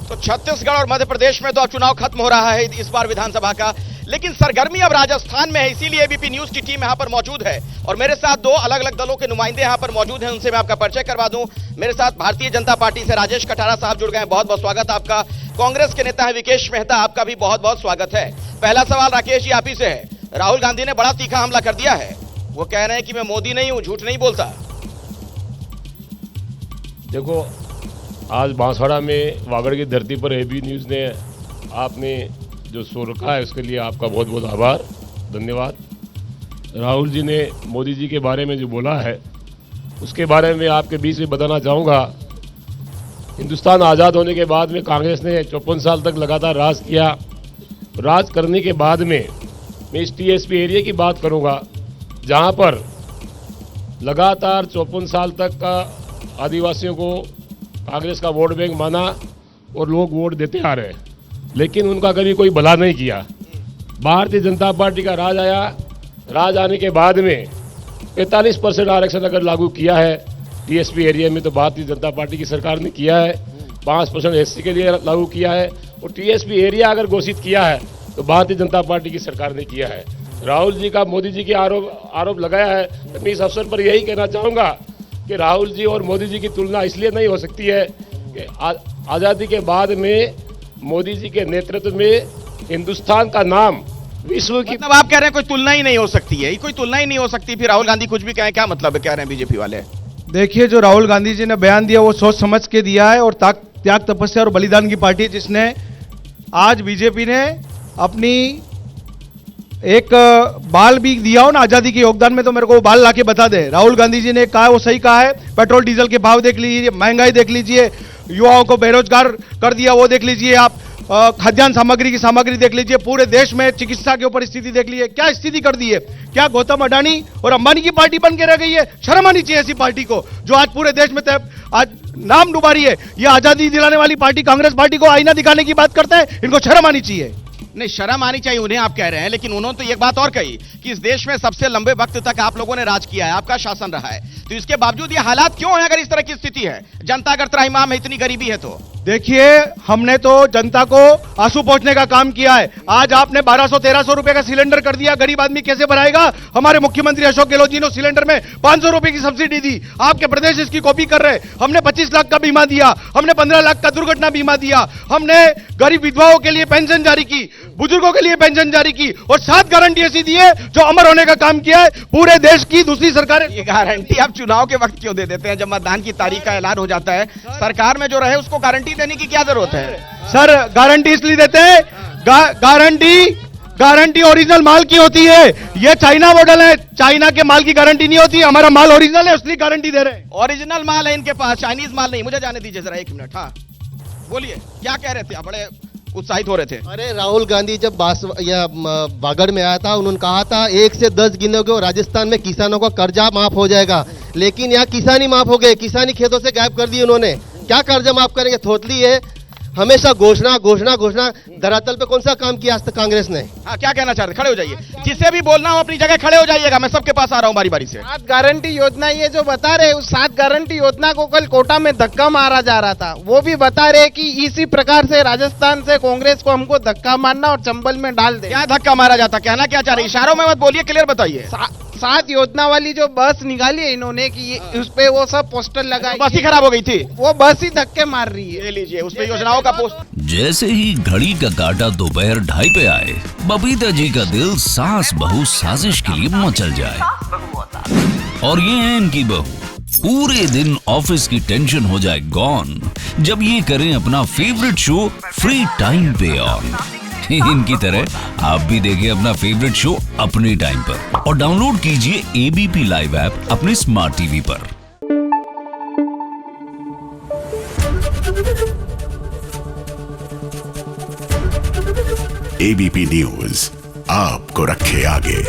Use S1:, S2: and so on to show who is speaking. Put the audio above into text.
S1: तो छत्तीसगढ़ और मध्य प्रदेश में तो अब चुनाव खत्म हो रहा है इस बार विधानसभा का, लेकिन सरगर्मी अब राजस्थान में है। इसीलिए एबीपी न्यूज की टीम यहां पर मौजूद है और मेरे साथ दो अलग अलग दलों के नुमाइंदे यहां पर मौजूद हैं। उनसे मैं आपका परिचय करवा दूं। मेरे साथ भारतीय जनता पार्टी से राजेश कटारा साहब जुड़ गए हैं, बहुत बहुत स्वागत आपका। कांग्रेस के नेता है विकेश मेहता, आपका भी बहुत बहुत स्वागत है। पहला सवाल राकेश जी आप ही से है। राहुल गांधी ने बड़ा तीखा हमला कर दिया है, वो कह रहे हैं कि मैं मोदी नहीं हूं, झूठ नहीं बोलता।
S2: देखो, आज बांसवाड़ा में वागड़ की धरती पर एबी न्यूज़ ने आपने जो शो रखा है उसके लिए आपका बहुत बहुत आभार, धन्यवाद। राहुल जी ने मोदी जी के बारे में जो बोला है उसके बारे में आपके बीच में बताना चाहूँगा। हिंदुस्तान आज़ाद होने के बाद में कांग्रेस ने 54 साल तक लगातार राज किया। राज करने के बाद में मैं इस टीएसपी एरिया की बात करूँगा जहाँ पर लगातार 54 साल तक का आदिवासियों को कांग्रेस का वोट बैंक माना और लोग वोट देते आ रहे हैं, लेकिन उनका कभी कोई भला नहीं किया। भारतीय जनता पार्टी का राज आया, राज आने के बाद में 45% आरक्षण अगर लागू किया है टीएसपी एरिया में तो भारतीय जनता पार्टी की सरकार ने किया है। 5% एससी के लिए लागू किया है और टीएसपी एरिया अगर घोषित किया है तो भारतीय जनता पार्टी की सरकार ने किया है। राहुल जी का मोदी जी के आरोप लगाया है, तो मैं इस अवसर पर यही कहना चाहूँगा कि राहुल जी और मोदी जी की तुलना इसलिए नहीं हो सकती है कि आज़ादी के बाद में मोदी जी के नेतृत्व में हिंदुस्तान का नाम विश्व की,
S1: मतलब आप कह रहे हैं कोई तुलना ही नहीं हो सकती है, कोई तुलना ही नहीं हो सकती। फिर राहुल गांधी कुछ भी कहें, क्या मतलब है कह रहे हैं बीजेपी वाले?
S3: देखिए, जो राहुल गांधी जी ने बयान दिया वो सोच समझ के दिया है और त्याग तपस्या और बलिदान की पार्टी, जिसने आज बीजेपी ने अपनी एक बाल भी दिया हो ना आजादी के योगदान में, तो मेरे को वो बाल लाके बता दे। राहुल गांधी जी ने कहा वो सही कहा है। पेट्रोल डीजल के भाव देख लीजिए, महंगाई देख लीजिए, युवाओं को बेरोजगार कर दिया वो देख लीजिए, आप खाद्यान्न सामग्री की सामग्री देख लीजिए, पूरे देश में चिकित्सा के ऊपर स्थिति देख लीजिए, क्या स्थिति कर दी है। क्या गौतम अडानी और अंबानी की पार्टी बन के रह गई है? शर्म आनी चाहिए ऐसी पार्टी को जो आज पूरे देश में आज नाम डुबा रही है। ये आजादी दिलाने वाली पार्टी कांग्रेस पार्टी को आईना दिखाने की बात करता है, इनको शर्म आनी चाहिए।
S1: नहीं, शर्म आनी चाहिए उन्हें, आप कह रहे हैं, लेकिन उन्होंने तो एक बात और कही कि इस देश में सबसे लंबे वक्त तक आप लोगों ने राज किया है, आपका शासन रहा है, तो इसके बावजूद ये हालात क्यों है? अगर इस तरह की स्थिति है, जनता अगर त्राहिमाम है, इतनी गरीबी है तो
S3: देखिए, हमने तो जनता को आंसू पहुंचने का काम किया है। आज आपने 1200-1300 रुपए का सिलेंडर कर दिया, गरीब आदमी कैसे भराएगा? हमारे मुख्यमंत्री अशोक गहलोत जी ने सिलेंडर में 500 रुपए की सब्सिडी दी, आपके प्रदेश इसकी कॉपी कर रहे। हमने 25 लाख का बीमा दिया, हमने 15 लाख का दुर्घटना बीमा दिया, हमने गरीब विधवाओं के लिए पेंशन जारी की, बुजुर्गों के लिए पेंशन जारी की और 7 गारंटी ऐसी दी है जो अमर होने का काम किया है पूरे देश की दूसरी सरकारें।
S1: ये गारंटी आप चुनाव के वक्त क्यों दे देते हैं? जब मतदान की तारीख का ऐलान हो जाता है, सरकार में जो रहे उसको गारंटी देने की क्या जरूरत है?
S3: सर, गारंटी इसलिए देते हैं, गारंटी ओरिजिनल माल की होती है। ये चाइना मॉडल है, चाइना के माल की गारंटी नहीं होती, हमारा माल ओरिजिनल है इसलिए गारंटी दे रहे हैं।
S1: ओरिजिनल माल है इनके पास, चाइनीज माल नहीं। मुझे जाने दीजिए जरा 1 मिनट। हाँ बोलिए, क्या कह रहे थे आप? बड़े उत्साहित हो रहे थे।
S4: अरे, राहुल गांधी जब बागड़ में आया था, उन्होंने कहा था 1 से 10 गिनोगे और राजस्थान में किसानों का कर्जा माफ हो जाएगा, लेकिन यहाँ किसानी माफ हो गए, किसानी खेतों से गायब कर दी उन्होंने। क्या कर्जा माफ करेंगे? थोतली है, हमेशा घोषणा घोषणा घोषणा। धरातल पे कौन सा काम किया आज तक कांग्रेस ने?
S1: हाँ, क्या कहना चाह रहे? खड़े हो जाइए, जिससे भी बोलना हो अपनी जगह खड़े हो जाइएगा, मैं सबके पास आ रहा हूँ बारी बारी से।
S5: 7 गारंटी योजना ये जो बता रहे, उस 7 गारंटी योजना को कल कोटा में धक्का मारा जा रहा था, वो भी बता रहे कि इसी प्रकार से राजस्थान से कांग्रेस को हमको धक्का मारना और चंबल में डाल दे।
S1: क्या धक्का मारा जाता? कहना क्या चाह रहे? इशारों में मत बोलिए, क्लियर बताइए।
S5: 7 योजना वाली जो बस निकाली है इन्होंने कि उस पे वो सब पोस्टर लगाए,
S1: बस ही खराब हो गई थी,
S5: वो बस ही धक्के मार रही है।
S1: ले लीजिए उस पे योजनाओं का पोस्ट।
S6: जैसे ही घड़ी का काटा दोपहर 2:30 पे आए, बबीता जी का दिल सास बहू साजिश के लिए मचल जाए। और ये है इनकी बहू, पूरे दिन ऑफिस की टेंशन हो जाए गॉन जब ये करें अपना फेवरेट शो फ्री टाइम पे ऑन। इनकी तरह आप भी देखिए अपना फेवरेट शो अपने टाइम पर और डाउनलोड कीजिए एबीपी लाइव ऐप अपने स्मार्ट टीवी पर।
S7: एबीपी न्यूज आपको रखे आगे।